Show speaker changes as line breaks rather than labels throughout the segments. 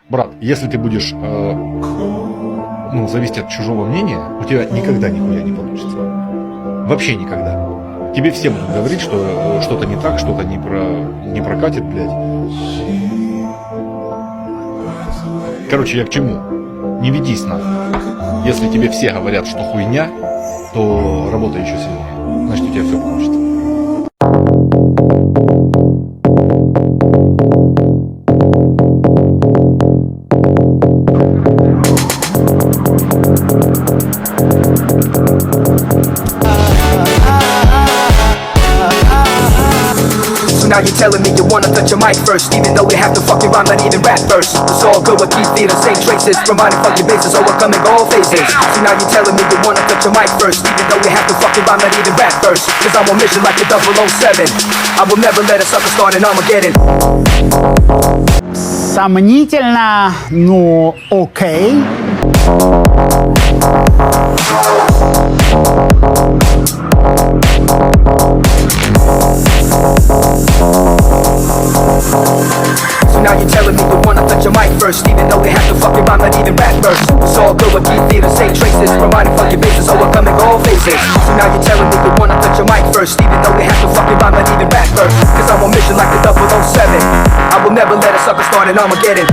Брат, если ты будешь зависеть от чужого мнения, у тебя никогда нихуя не получится. Вообще никогда. Тебе все будут говорить, что что-то не так, что-то не прокатит, блядь. Короче, я к чему? Не ведись нахуй. Если тебе все говорят, что хуйня, то работай еще сильнее. Значит, у тебя все получится.
Now you're telling me you wanna touch your mic first, even though we have to fucking rhyme, not even rap first. It's all good with these the same traces, providing fucking bases, overcoming all phases. So now you're telling me you wanna touch your mic first, even though we have to fucking rhyme, not even rap first. Cause I'm on mission like a 007. I will never let a sucker start an Armageddon.
Сомнительно, ну окей.
So now you're telling me you wanna touch your mic first, even though we have to fucking rhyme, not even rap first. It's all good with these the same traces, providing fucking bases, overcoming all phases. So now you're telling me you wanna touch your mic first, even though we have to fucking rhyme, not even rap first. Cause I'm on mission like a 007. I will never let a sucker start an Armageddon.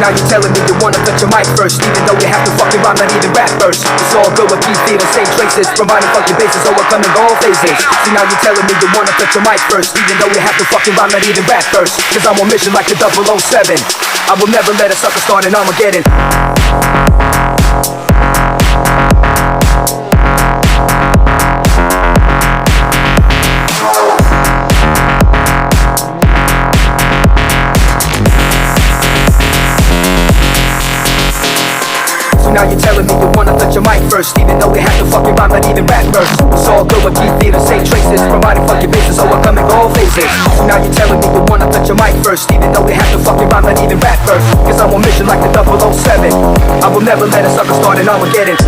Now you're telling me you wanna touch your mic first, even though we have to fucking rhyme, not even rap first. It's all good with these the same traces, providing fucking bases, overcoming all phases. So now you're telling me you wanna touch your mic first, even though we have to fucking rhyme, not even rap first. Cause I'm on mission like a 007. I will never let a sucker start an Armageddon. Now you're telling me you wanna touch your mic first, even though we have to fucking rhyme, not even rap first. It's all good with these the same traces, providing fucking bases, overcoming all phases. So now you're telling me you wanna touch your mic first, even though we have to fucking rhyme, not even rap first. Cause I'm on mission like the 007. I will never let a sucker start an Armageddon.